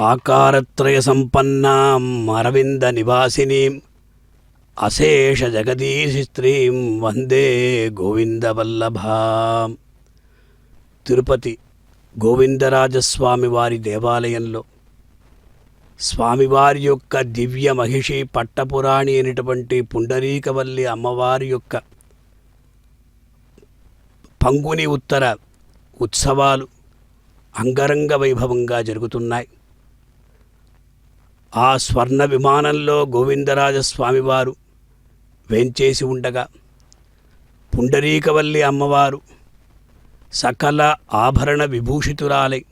ఆకారత్రయ సంపన్నాం అరవింద నివాసినీం అశేష జగదీశి స్త్రీం వందే గోవిందవల్లభాం. తిరుపతి గోవిందరాజస్వామి వారి దేవాలయంలో స్వామివారి యొక్క దివ్య మహిషి పట్టపురాణి అయినటువంటి పుండరీకవల్లి అమ్మవారి యొక్క పంగుని ఉత్తర ఉత్సవాలు అంగరంగ వైభవంగా జరుగుతున్నాయి. ఆ స్వర్ణ విమానంలో గోవిందరాజస్వామివారు వేంచేసి ఉండగా పుండరీకవల్లి అమ్మవారు సకల ఆభరణ విభూషితురాలై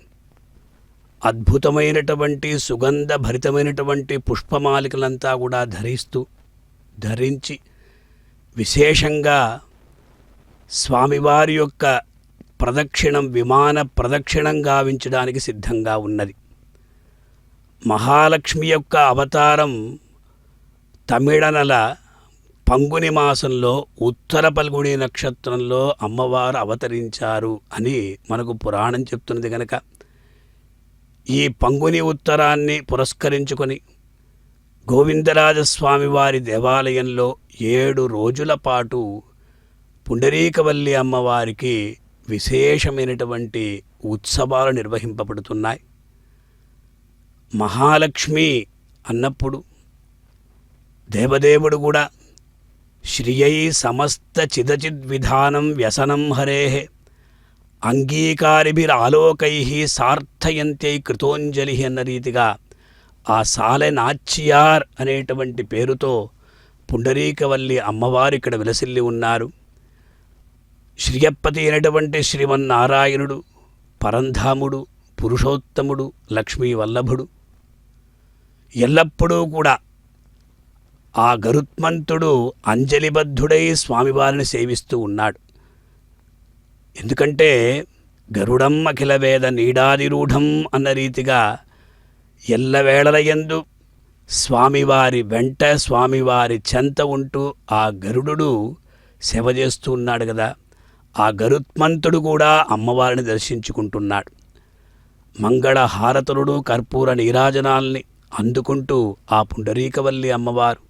అద్భుతమైనటువంటి సుగంధ భరితమైనటువంటి పుష్పమాలికలంతా కూడా ధరించి విశేషంగా స్వామివారి యొక్క ప్రదక్షిణం విమాన ప్రదక్షిణం గావించడానికి సిద్ధంగా ఉన్నది. మహాలక్ష్మి యొక్క అవతారం తమిళనల పంగుని మాసంలో ఉత్తర పల్గుని నక్షత్రంలో అమ్మవారు అవతరించారు అని మనకు పురాణం చెప్తున్నది కనుక ఈ పంగుని ఉత్తరాన్ని పురస్కరించుకొని గోవిందరాజస్వామి వారి దేవాలయంలో 7 రోజుల పాటు పుండరీకవల్లి అమ్మవారికి విశేషమైనటువంటి ఉత్సవాలు నిర్వహింపబడుతున్నాయి. మహాలక్ష్మి అన్నప్పుడు దేవదేవుడు కూడా శ్రియై సమస్త చిదచిద్విధానం వ్యసనం హరేః అంగీకారిభిరాలోకై సార్థయంత్యై కృతోంజలి అన్న రీతిగా ఆ సాలె నాచ్యార్ అనేటువంటి పేరుతో పుండరీకవల్లి అమ్మవారు ఇక్కడ విలసిల్లి ఉన్నారు. శ్రియపతి అయినటువంటి శ్రీమన్నారాయణుడు పరంధాముడు పురుషోత్తముడు లక్ష్మీ వల్లభుడు ఎల్లప్పుడూ కూడా ఆ గరుత్మంతుడు అంజలిబద్ధుడై స్వామివారిని సేవిస్తూ ఉన్నాడు. ఎందుకంటే గరుడం అఖిల వేద నీడాదిరూఢం అన్న రీతిగా ఎల్లవేళలయందు స్వామివారి వెంట స్వామివారి చెంత ఉంటూ ఆ గరుడు సేవ చేస్తూ ఉన్నాడు కదా. ఆ గరుత్మంతుడు కూడా అమ్మవారిని దర్శించుకుంటున్నాడు. మంగళ హారతులుడు కర్పూర నీరాజనాల్ని అందుకుంటూ ఆ పుండరీకవల్లి అమ్మవారు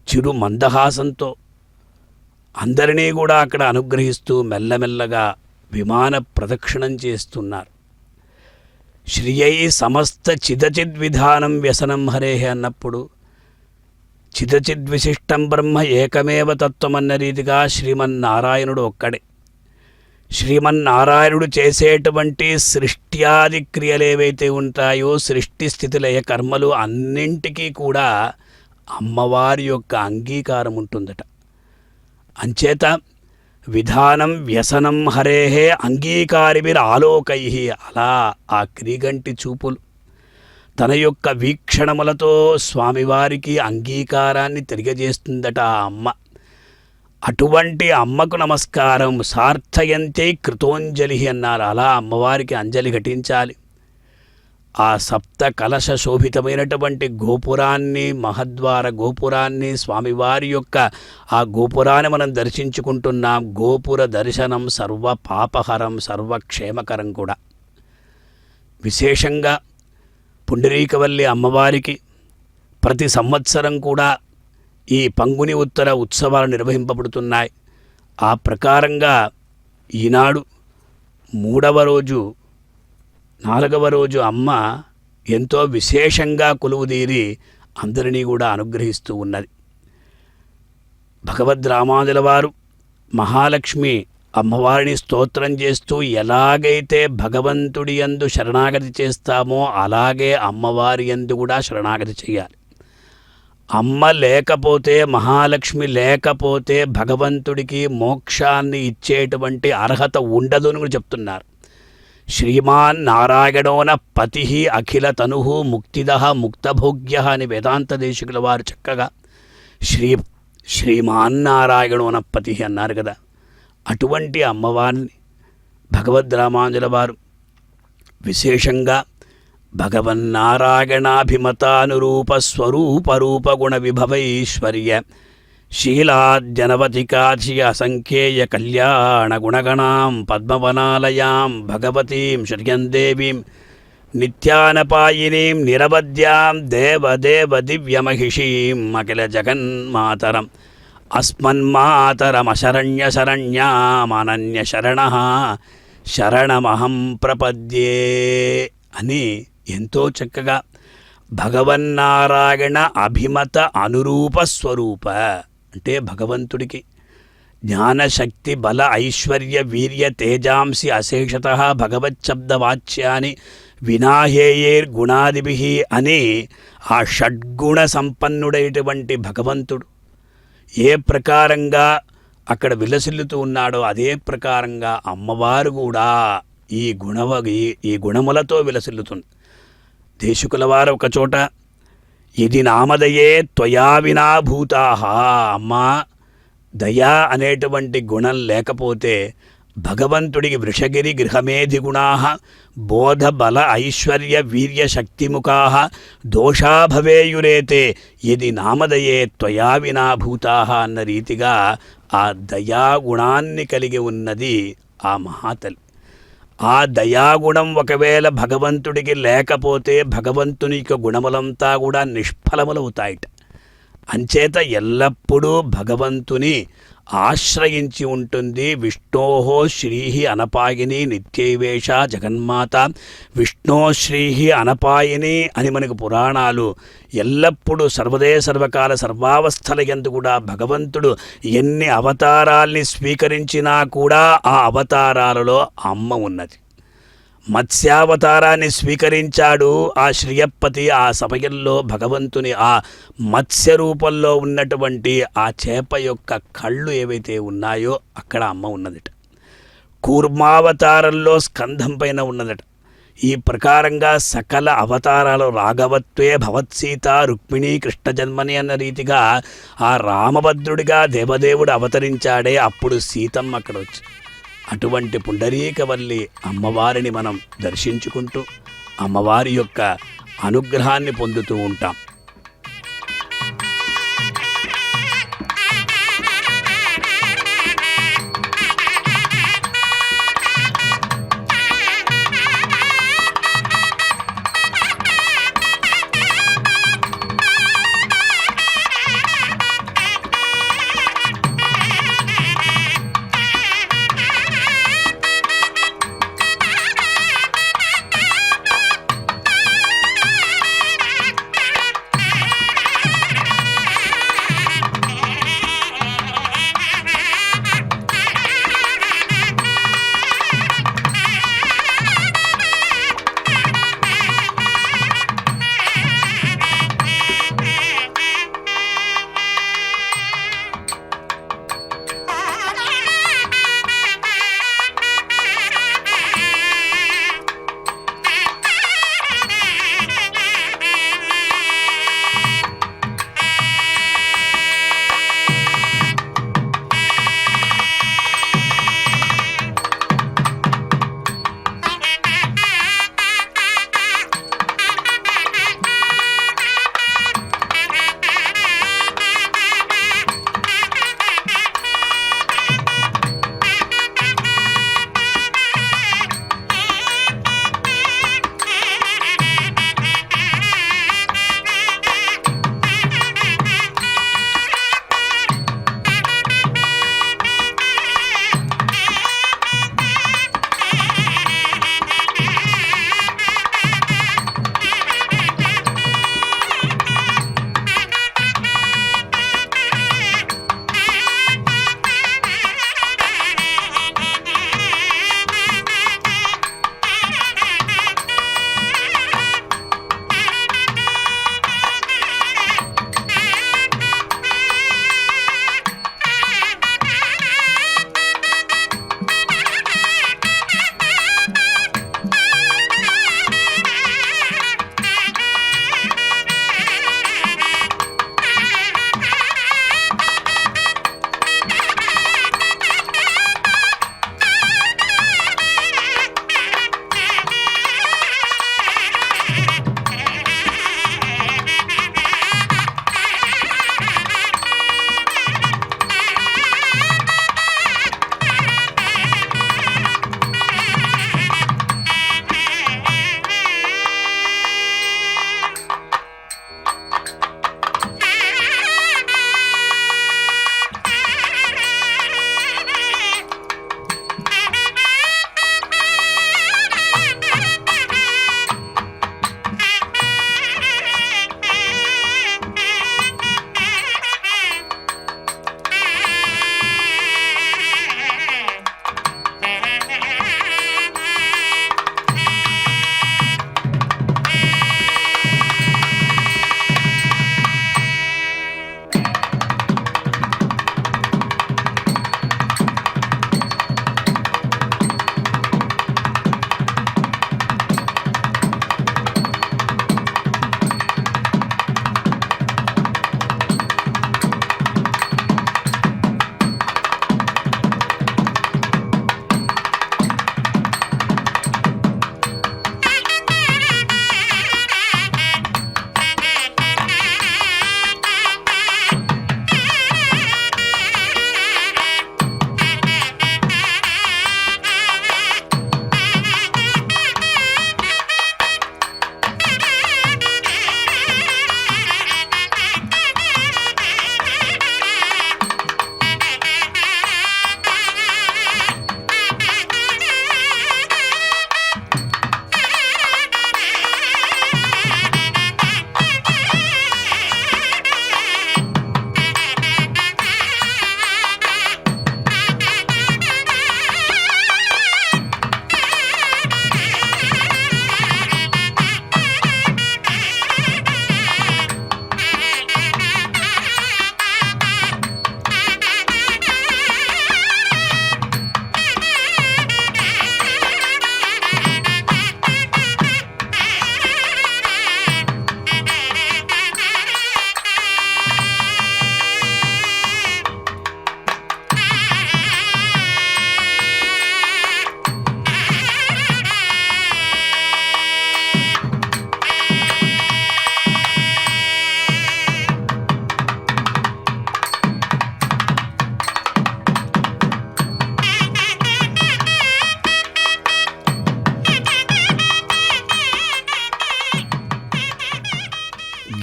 చిరు మందహాసంతో అందరినీ కూడా అక్కడ అనుగ్రహిస్తూ మెల్లమెల్లగా విమాన ప్రదక్షిణం చేస్తున్నారు. శ్రియై సమస్త చిదచిద్విధానం వ్యసనం హరేః అన్నప్పుడు చిదచిద్విశిష్టం బ్రహ్మ ఏకమేవ తత్వమన్న రీతిగా శ్రీమన్నారాయణుడు ఒక్కడే. శ్రీమన్నారాయణుడు చేసేటువంటి సృష్ట్యాది క్రియలు ఏవైతే ఉంటాయో సృష్టి స్థితి లయ కర్మలు అన్నింటికీ కూడా అమ్మవారి యొక్క అంగీకారం ఉంటుందట. అంచేత విధానం వ్యసనం హరేః అంగీకారిభిరాలోకై అలా ఆ క్రీగంటి చూపులు తన యొక్క వీక్షణములతో స్వామివారికి అంగీకారాన్ని తెలియజేస్తుందట ఆ అమ్మ. అటువంటి అమ్మకు నమస్కారం. సార్థయంత్యై కృతోంజలి అన్నారు. అలా అమ్మవారికి అంజలి ఘటించాలి. ఆ సప్త కలశ శోభితమైనటువంటి గోపురాన్ని మహద్వార గోపురాన్ని స్వామివారి యొక్క ఆ గోపురాన్ని మనం దర్శించుకుంటున్నాం. గోపుర దర్శనం సర్వ పాపహరం సర్వక్షేమకరం కూడా. విశేషంగా పుండరీకవల్లి అమ్మవారికి ప్రతి సంవత్సరం కూడా ఈ పంగుని ఉత్తర ఉత్సవాలు నిర్వహింపబడుతున్నాయి. ఆ ప్రకారంగా ఈనాడు 3వ రోజు 4వ రోజు అమ్మ ఎంతో విశేషంగా కొలువుదీరి అందరినీ కూడా అనుగ్రహిస్తూ ఉన్నది. భగవద్ రామానుజుల వారు మహాలక్ష్మి అమ్మవారిని స్తోత్రం చేస్తూ ఎలాగైతే భగవంతుడి యందు శరణాగతి చేస్తామో అలాగే అమ్మవారి యందు కూడా శరణాగతి చేయాలి. అమ్మ లేకపోతే మహాలక్ష్మి లేకపోతే భగవంతుడికి మోక్షాన్ని ఇచ్చేటువంటి అర్హత ఉండదు అని కూడా చెప్తున్నారు. శ్రీమాన్ నారాయణోన పతి అఖిల తను ముక్తిద ముక్తభోగ్య అని వేదాంత దేశికుల వారు చక్కగా శ్రీమాన్నారాయణోన పతి అన్నారు కదా. అటువంటి అమ్మవారిని భగవద్ రామానుజుల వారు విశేషంగా భగవన్నారాయణాభిమతానురూప స్వరూప రూపగుణ విభవైశ్వర్య శీలాద్యనవతికాధియ అసంఖ్యేయ కళ్యాణ గుణగణాం పద్మవనాలయాం భగవతీం శ్రియందేవీం నిత్యానపాయినీం నిరవధ్యాం దేవదేవ దివ్యమహిషీం అఖిల జగన్మాతరం అస్మన్మాతరమశరణ్య శరణమహం ప్రపద్యే అని ఎంతో చక్కగా భగవన్నారాయణ అభిమత అనురూప స్వరూప అంటే భగవంతుడికి జ్ఞానశక్తి బల ఐశ్వర్య వీర్య తేజాంసి అశేషత భగవచ్చబ్దవాచ్యాని వినాహేయేర్గుణాదిభి అని ఆ షడ్గుణ సంపన్నుడైనటువంటి భగవంతుడు ఏ ప్రకారంగా అక్కడ విలసిల్లుతూ ఉన్నాడో అదే ప్రకారంగా అమ్మవారు కూడా ఈ గుణములతో విలసిల్లుతుంది. దేశికుల వారు ఒకచోట ఇది నామదయే త్వయా వినా భూతాః, అమ్మా దయా అనేటువంటి గుణం లేకపోతే భగవంతుడికి వృషగిరి గృహమేధి గుణా బోధ బల ఐశ్వర్య వీర్య శక్తిముఖా దోషా భవేయురేతే యది నామదయే త్వయా వినా భూతాః అన్న రీతిగా ఆ దయాగుణాన్ని కలిగి ఉన్నది ఆ మహాతల్లి. ఆ దయాగుణం ఒకవేళ భగవంతుడికి లేకపోతే భగవంతుని యొక్క గుణములంతా కూడా నిష్ఫలములవుతాయిట. అంచేత ఎల్లప్పుడూ భగవంతుని ఆశ్రయించి ఉంటుంది. విష్ణోహో శ్రీహి అనపాయిని నిత్యైవేష జగన్మాత విష్ణో శ్రీహి అనపాయిని అని మనకు పురాణాలు ఎల్లప్పుడూ సర్వదే సర్వకాల సర్వావస్థల యందు కూడా భగవంతుడు ఎన్ని అవతారాల్ని స్వీకరించినా కూడా ఆ అవతారాలలో అమ్మ ఉన్నది. మత్స్యావతారాన్ని స్వీకరించాడు ఆ శ్రియప్పతి. ఆ సమయంలో భగవంతుని ఆ మత్స్య రూపంలో ఉన్నటువంటి ఆ చేప యొక్క కళ్ళు ఏవైతే ఉన్నాయో అక్కడ అమ్మ ఉన్నదట. కూర్మావతారంలో స్కంధం పైన ఉన్నదట. ఈ ప్రకారంగా సకల అవతారాలు రాఘవత్వే భవత్సీత రుక్మిణీ కృష్ణ జన్మని అన్న రీతిగా ఆ రామభద్రుడిగా దేవదేవుడు అవతరించాడే అప్పుడు సీతమ్మ అక్కడ వచ్చి అటువంటి పుండరీకవల్లి అమ్మవారిని మనం దర్శించుకుంటూ అమ్మవారి యొక్క అనుగ్రహాన్ని పొందుతూ ఉంటాం.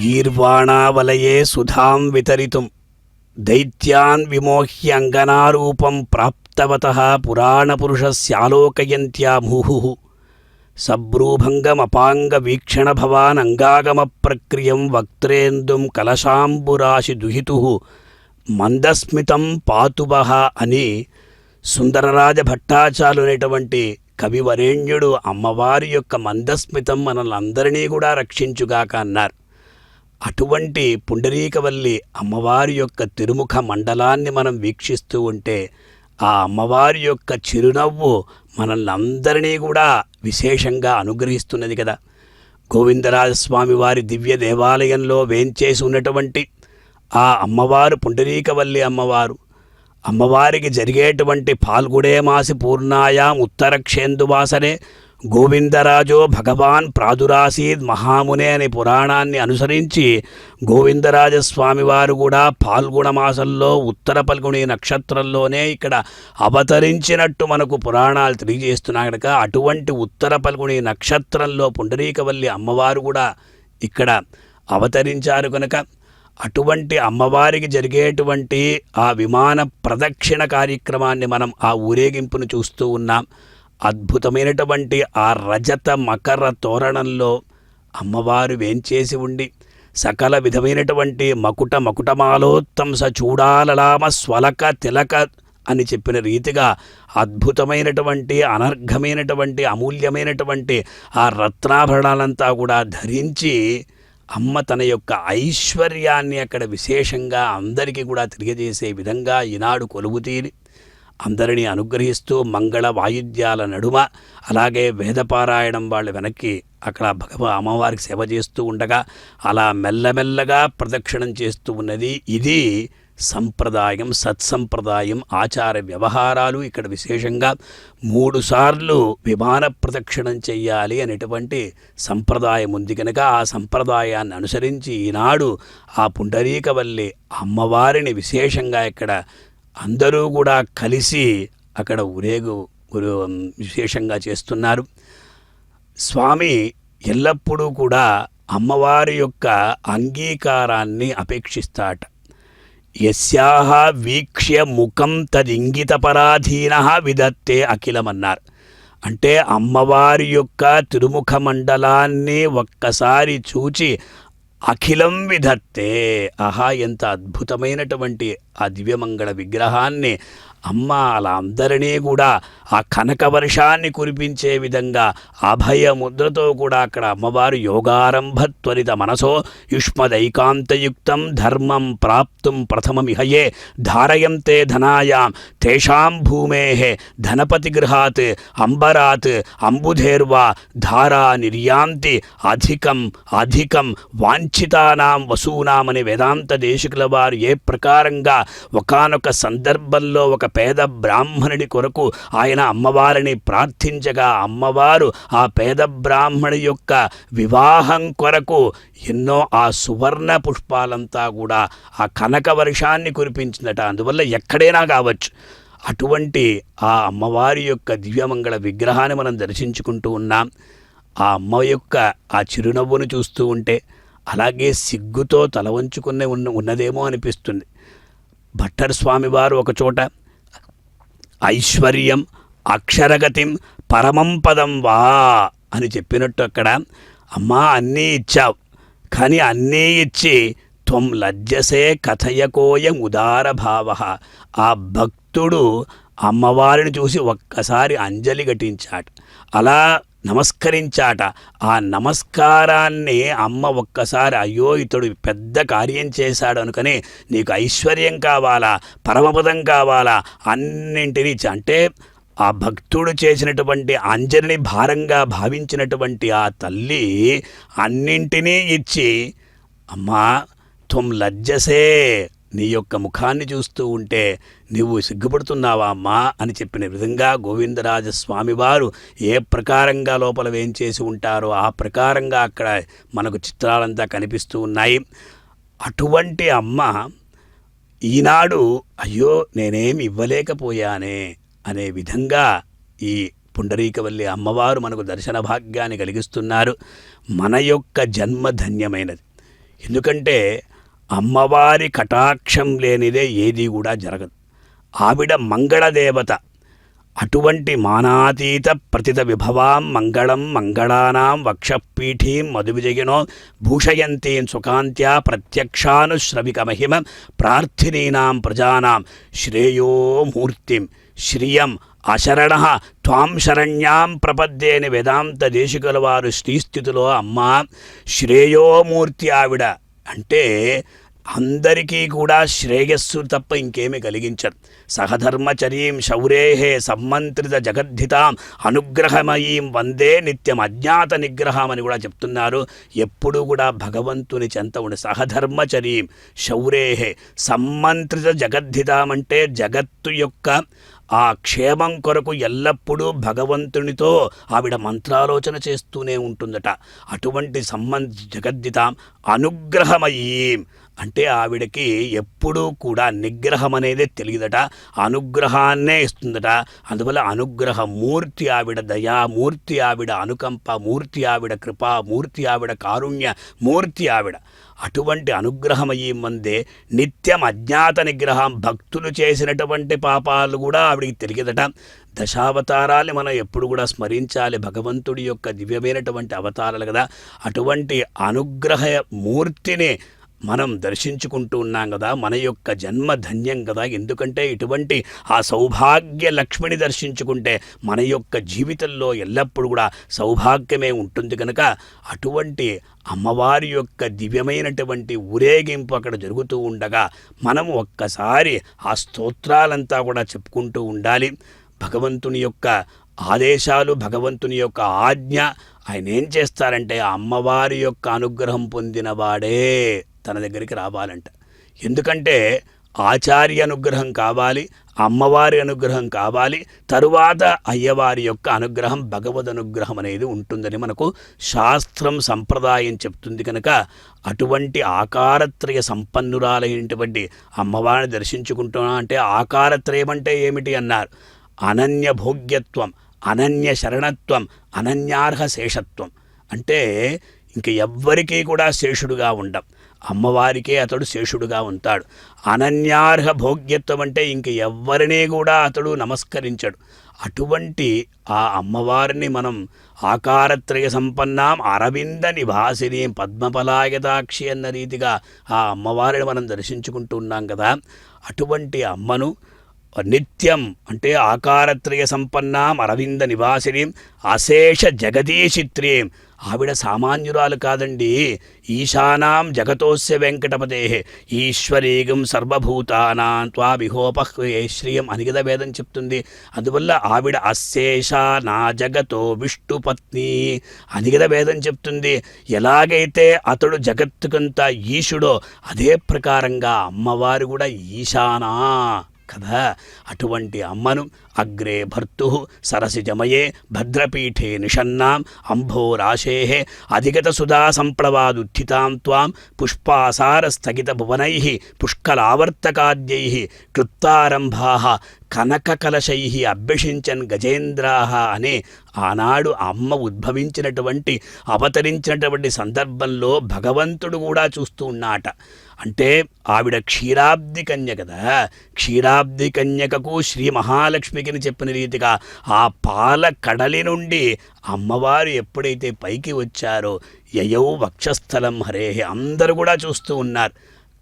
గీర్వాణావలయే సుధాం వితరితుం దైత్యాన్ విమోహ్య అంగనారూపం ప్రాప్తవతః పురాణపురుషస్యాలోకయంత్యా ముహుః సబ్రూభంగమపాంగవీక్షణభవాన్ అంగాగమప్రక్రియం వక్త్రేందుం కలశాంబురాశి దుహితుః మందస్మితం పాతువః అని సుందరరాజ భట్టాచార్యులు అనేటువంటి కవివరేణ్యుడు అమ్మవారి యొక్క మందస్మితం మనల్ని అందరినీ కూడా రక్షించుగాక అన్నారు. అటువంటి పుండరీకవల్లి అమ్మవారి యొక్క తిరుముఖ మండలాన్ని మనం వీక్షిస్తూ ఉంటే ఆ అమ్మవారి యొక్క చిరునవ్వు మనల్ని అందరినీ కూడా విశేషంగా అనుగ్రహిస్తున్నది కదా. గోవిందరాజస్వామి వారి దివ్య దేవాలయంలో వేంచేసి ఉన్నటువంటి ఆ అమ్మవారు పుండరీకవల్లి అమ్మవారు, అమ్మవారికి జరిగేటువంటి ఫాల్గుడే మాసి పూర్ణాయాం ఉత్తరక్షేందువాసనే గోవిందరాజో భగవాన్ ప్రాదురాసీద్ మహామునే అనే పురాణాన్ని అనుసరించి గోవిందరాజస్వామి వారు కూడా ఫాల్గుణ మాసంలో ఉత్తర పల్గుని నక్షత్రంలోనే ఇక్కడ అవతరించినట్టు మనకు పురాణాలు తెలియజేస్తున్నాయి కనుక అటువంటి ఉత్తర పల్గుని నక్షత్రంలో పుండరీకవల్లి అమ్మవారు కూడా ఇక్కడ అవతరించారు కనుక అటువంటి అమ్మవారికి జరిగేటువంటి ఆ విమాన ప్రదక్షిణ కార్యక్రమాన్ని మనం ఆ ఊరేగింపును చూస్తూ ఉన్నాం. అద్భుతమైనటువంటి ఆ రజత మకర తోరణంలో అమ్మవారు వేంచేసి ఉండి సకల విధమైనటువంటి మకుటమాలోత్తంస చూడాలలామ స్వలక తిలక అని చెప్పిన రీతిగా అద్భుతమైనటువంటి అనర్ఘమైనటువంటి అమూల్యమైనటువంటి ఆ రత్నాభరణాలంతా కూడా ధరించి అమ్మ తన యొక్క ఐశ్వర్యాన్ని అక్కడ విశేషంగా అందరికీ కూడా తెలియజేసే విధంగా ఈనాడు కొలువుతీరి అందరినీ అనుగ్రహిస్తూ మంగళ వాయిద్యాల నడుమ అలాగే వేదపారాయణం వాళ్ళ వెనక్కి అక్కడ అమ్మవారికి సేవ చేస్తూ ఉండగా అలా మెల్లమెల్లగా ప్రదక్షిణం చేస్తూ ఉన్నది. ఇది సంప్రదాయం, సత్సంప్రదాయం, ఆచార వ్యవహారాలు. ఇక్కడ విశేషంగా 3 సార్లు విమాన ప్రదక్షిణం చెయ్యాలి అనేటువంటి సంప్రదాయం ఉంది కనుక ఆ సంప్రదాయాన్ని అనుసరించి ఈనాడు ఆ పుండరీకవల్లి అమ్మవారిని విశేషంగా ఇక్కడ అందరూ కూడా కలిసి అక్కడ విశేషంగా చేస్తున్నారు. స్వామి ఎల్లప్పుడూ కూడా అమ్మవారి యొక్క అంగీకారాన్ని అపేక్షిస్తాట. యస్యాహ వీక్ష్య ముఖం తదింగితపరాధీన విదత్తే అఖిలమన్నారు. అంటే అమ్మవారి యొక్క తిరుముఖ మండలాన్ని ఒక్కసారి చూచి అఖిలం విధత్తే. ఆహా, ఎంత అద్భుతమైనటువంటి ఆ దివ్యమంగళ విగ్రహాన్ని అమ్మ అలా అందరినీ కూడా ఆ కనక వర్షాన్ని కురిపించే విధంగా అభయముద్రతో కూడా అక్కడ అమ్మవారు యోగారంభ త్వరిత మనసో యుష్మదైకాంతయుక్తం ధర్మం ప్రాప్తుం ప్రథమమిహయే ధారయంతే ధనాయాం తేషాం భూమేః ధనపతి గృహాత్ అంబరాత్ అంబుధేర్వా ధారా నిర్యాంతి అధికం అధికం వాంఛితానాం వసూనాం అనే వేదాంత దేశికుల వారు ఏ ప్రకారంగా ఒకానొక సందర్భంలో ఒక పేద బ్రాహ్మణుడి కొరకు ఆయన అమ్మవారిని ప్రార్థించగా అమ్మవారు ఆ పేద బ్రాహ్మణి యొక్క వివాహం కొరకు ఎన్నో ఆ సువర్ణ పుష్పాలంతా కూడా ఆ కనక వర్షాన్ని కురిపించిందట. అందువల్ల ఎక్కడైనా కావచ్చు అటువంటి ఆ అమ్మవారి యొక్క దివ్యమంగళ విగ్రహాన్ని మనం దర్శించుకుంటూ ఉన్నాం. ఆ అమ్మ యొక్క ఆ చిరునవ్వును చూస్తూ ఉంటే అలాగే సిగ్గుతో తల వంచుకునే ఉన్నదేమో అనిపిస్తుంది. భట్టర్ స్వామివారు ఒకచోట ఐశ్వర్యం అక్షరగతిం పరమం పదం వా అని చెప్పినట్టు అక్కడ అమ్మా అన్నీ ఇచ్చావు, కానీ అన్నీ ఇచ్చి త్వం లజ్జసే కథయకోయం ఉదార భావ. ఆ భక్తుడు అమ్మవారిని చూసి ఒక్కసారి అంజలి ఘటించాట, అలా నమస్కరించాట. ఆ నమస్కారాన్ని అమ్మ ఒక్కసారి అయ్యో ఇతడు పెద్ద కార్యం చేశాడు అనుకని నీకు ఐశ్వర్యం కావాలా, పరమపదం కావాలా, అన్నింటినీ అంటే ఆ భక్తుడు చేసినటువంటి అంజలిని భారంగా భావించినటువంటి ఆ తల్లి అన్నింటినీ ఇచ్చి అమ్మా త్వం లజ్జసే, నీ యొక్క ముఖాన్ని చూస్తూ ఉంటే నువ్వు సిగ్గుపడుతున్నావా అమ్మా అని చెప్పిన విధంగా గోవిందరాజస్వామి వారు ఏ ప్రకారంగా లోపల వేంచేసి ఉంటారో ఆ ప్రకారంగా అక్కడ మనకు చిత్రాలంతా కనిపిస్తూ ఉన్నాయి. అటువంటి అమ్మ ఈనాడు అయ్యో నేనేమి ఇవ్వలేకపోయానే అనే విధంగా ఈ పుండరీకవల్లి అమ్మవారు మనకు దర్శన భాగ్యాన్ని కలిగిస్తున్నారు. మన యొక్క జన్మ ధన్యమైనది. ఎందుకంటే అమ్మవారి కటాక్షం లేనిదే ఏది కూడా జరగదు. ఆవిడ మంగళదేవత. అటువంటి మానాతీత ప్రతిత విభవాం మంగళం మంగళానాం వక్షపీఠీం మధువిజయనో భూషయంతీం సుకాంత్యా ప్రత్యక్షానుశ్రవిక మహిమ ప్రార్థినీనాం ప్రజానాం శ్రేయోమూర్తిం శ్రియం అశరణ త్వాం శరణ్యాం ప్రపద్యే అని వేదాంత దేశికుల వారు శ్రీస్థితిలో అమ్మ శ్రేయోమూర్తి ఆవిడ. అంటే అందరికీ కూడా శ్రేయస్సు తప్ప ఇంకేమీ కలిగించదు. సహధర్మచరీం శౌరేహే సమ్మంత్రిత జగద్ధితాం అనుగ్రహమయీం వందే నిత్యం అజ్ఞాత నిగ్రహం అని కూడా చెప్తున్నారు. ఎప్పుడూ కూడా భగవంతుని చెంత ఉండి సహధర్మచరీం శౌరేహే సమ్మంత్రిత జగద్ధితాం అంటే జగత్తు యొక్క ఆ క్షేమం కొరకు ఎల్లప్పుడూ భగవంతునితో ఆవిడ మంత్రాలోచన చేస్తూనే ఉంటుందట. అటువంటి జగద్దితాం అనుగ్రహమయీం అంటే ఆవిడకి ఎప్పుడూ కూడా నిగ్రహం అనేది తెలియదట, అనుగ్రహాన్నే ఇస్తుందట. అందువల్ల అనుగ్రహమూర్తి ఆవిడ, దయామూర్తి ఆవిడ, అనుకంప మూర్తి ఆవిడ, కృపామూర్తి ఆవిడ, కారుణ్య మూర్తి ఆవిడ. అటువంటి అనుగ్రహమయ్యి మందే నిత్యం అజ్ఞాత నిగ్రహం. భక్తులు చేసినటువంటి పాపాలు కూడా ఆవిడికి తెలియదట. దశావతారాలు మనం ఎప్పుడు కూడా స్మరించాలి. భగవంతుడి యొక్క దివ్యమైనటువంటి అవతారాలు కదా. అటువంటి అనుగ్రహ మూర్తిని మనం దర్శించుకుంటూ ఉన్నాం కదా. మన యొక్క జన్మ ధన్యం కదా. ఎందుకంటే ఇటువంటి ఆ సౌభాగ్య లక్ష్మిని దర్శించుకుంటే మన యొక్క జీవితంలో ఎల్లప్పుడూ కూడా సౌభాగ్యమే ఉంటుంది కనుక అటువంటి అమ్మవారి యొక్క దివ్యమైనటువంటి ఊరేగింపు అక్కడ జరుగుతూ ఉండగా మనం ఒక్కసారి ఆ స్తోత్రాలంతా కూడా చెప్పుకుంటూ ఉండాలి. భగవంతుని యొక్క ఆదేశాలు, భగవంతుని యొక్క ఆజ్ఞ. ఆయన ఏం చేస్తారంటే ఆ అమ్మవారి యొక్క అనుగ్రహం పొందినవాడే తన దగ్గరికి రావాలంట. ఎందుకంటే ఆచార్య అనుగ్రహం కావాలి, అమ్మవారి అనుగ్రహం కావాలి, తరువాత అయ్యవారి యొక్క అనుగ్రహం, భగవద్ అనుగ్రహం అనేది ఉంటుందని మనకు శాస్త్రం సంప్రదాయం చెప్తుంది. కనుక అటువంటి ఆకారత్రయ సంపన్నురాలైనటువంటి అమ్మవారిని దర్శించుకుంటున్నా అంటే ఆకారత్రయం అంటే ఏమిటి అన్నారు. అనన్య భోగ్యత్వం, అనన్య శరణత్వం, అనన్యార్హ శేషత్వం. అంటే ఇంక ఎవ్వరికీ కూడా శేషుడుగా ఉండం, అమ్మవారికే అతడు శేషుడుగా ఉంటాడు. అనన్యార్హ భోగ్యత్వం అంటే ఇంక ఎవ్వరినీ కూడా అతడు నమస్కరించడు. అటువంటి ఆ అమ్మవారిని మనం ఆకారత్రయ సంపన్నాం అరవింద నివాసిని పద్మపలాయతాక్షి అన్న రీతిగా ఆ అమ్మవారిని మనం దర్శించుకుంటూ ఉన్నాం కదా. అటువంటి అమ్మను నిత్యం అంటే ఆకారత్రయ సంపన్నాం అరవింద నివాసిని అశేష జగదీశిత్రీం. ఆవిడ సామాన్యురాలు కాదండి. ఈశానాం జగతోస్య వెంకటపతే ఈశ్వరీగం సర్వభూతానాం త్వామిహోపహ్యేశ్రియం అని కదా వేదం చెప్తుంది. అందువల్ల ఆవిడ అశేష నా జగతో విష్ణుపత్ని అని కదా వేదం చెప్తుంది. ఎలాగైతే అతడు జగత్తుకంతా ఈశుడో అదే ప్రకారంగా అమ్మవారు కూడా ఈశానా కదా. అటువంటి అమ్మను అగ్రే భర్తు సరసిజమయే భద్రపీఠే నిషన్నాం అంభోరాశే అధిగత సుధా సంప్లవాదుత్థితాం త్వాం పుష్పాసార స్థగిత భువనై పుష్కలావర్తకాద్యై క్లుప్తారంభా కనకకలశై అభ్యషించన్ గజేంద్రా అనే ఆనాడు అమ్మ ఉద్భవించినటువంటి అవతరించినటువంటి సందర్భంలో భగవంతుడు కూడా చూస్తూ ఉన్నాట. అంటే ఆవిడ క్షీరాబ్ది కన్య కదా. క్షీరాబ్ది కన్యకకు శ్రీ మహాలక్ష్మికి చెప్పిన రీతిగా ఆ పాల కడలి నుండి అమ్మవారు ఎప్పుడైతే పైకి వచ్చారో యయౌ వక్షస్థలం హరేహే అందరూ కూడా చూస్తూ ఉన్నారు.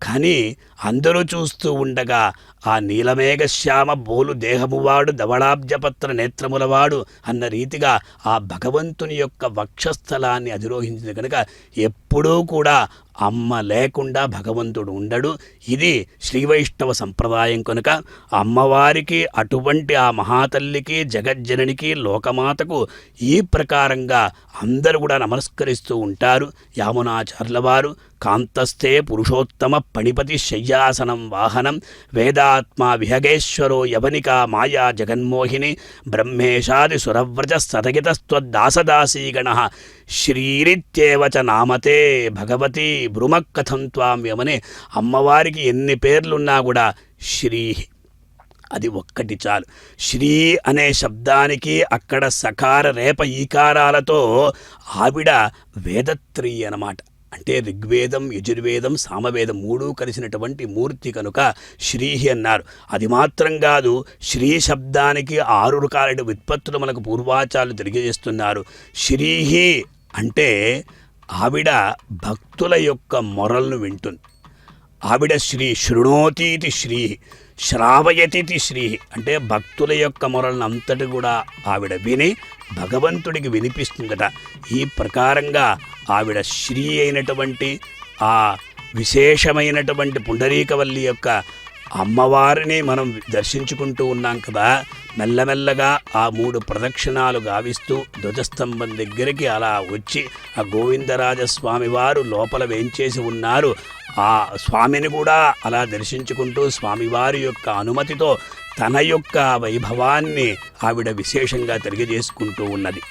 కానీ అందరూ చూస్తూ ఉండగా ఆ నీలమేఘశ్యామ బోలు దేహమువాడు ధవళాబ్జపత్ర నేత్రములవాడు అన్న రీతిగా ఆ భగవంతుని యొక్క వక్షస్థలాన్ని అధిరోహించింది. కనుక ఎప్పుడూ కూడా అమ్మ లేకుండా భగవంతుడు ఉండడు. ఇది శ్రీవైష్ణవ సంప్రదాయం. కనుక అమ్మవారికి, అటువంటి ఆ మహాతల్లికి, జగజ్జననికి, లోకమాతకు ఈ ప్రకారంగా అందరూ కూడా నమస్కరిస్తూ ఉంటారు. యామునాచార్యుల వారు కాంతస్థే పురుషోత్తమ పణిపతి శయ్యాసనం వాహనం వేదాత్మా విహగేశ్వరో యవనికా మాయా జగన్మోహిని బ్రహ్మేశాది సురవ్రజ సతగితస్త్వద్దాసదాసీగణ శ్రీరిత్యేవచ నామతే భగవతి భ్రుమకథం త్వాం యమనే. అమ్మవారికి ఎన్ని పేర్లున్నా కూడా శ్రీ అది ఒక్కటి చాలు. శ్రీ అనే శబ్దానికి అక్కడ సకార రేప ఈకారాలతో ఆవిడ వేదత్రి అన్నమాట. అంటే ఋగ్వేదం, యజుర్వేదం, సామవేదం మూడు కలిసినటువంటి మూర్తి కనుక శ్రీహి అన్నారు. అది మాత్రం కాదు, శ్రీ శబ్దానికి 6 రకాలైన వ్యుత్పత్తులు మనకు పూర్వాచార్యులు తెలియజేస్తున్నారు. శ్రీహి అంటే ఆవిడ భక్తుల యొక్క మొరలను వింటుంది. ఆవిడ శ్రీ శృణోతీతి శ్రీ, శ్రావయతిథి శ్రీ అంటే భక్తుల యొక్క మొరలను అంతటి కూడా ఆవిడ విని భగవంతుడికి వినిపిస్తుందట. ఈ ప్రకారంగా ఆవిడ శ్రీ అయినటువంటి ఆ విశేషమైనటువంటి పుండరీకవల్లి యొక్క అమ్మవారిని మనం దర్శించుకుంటూ ఉన్నాం కదా. మెల్లమెల్లగా ఆ 3 ప్రదక్షిణాలు గావిస్తూ ధ్వజస్తంభం దగ్గరికి అలా వచ్చి ఆ గోవిందరాజస్వామి వారు లోపల వేంచేసి ఉన్నారు. ఆ స్వామిని కూడా అలా దర్శించుకుంటూ స్వామివారి యొక్క అనుమతితో తన యొక్క వైభవాన్ని ఆవిడ విశేషంగా తెలియజేసుకుంటూ ఉన్నది.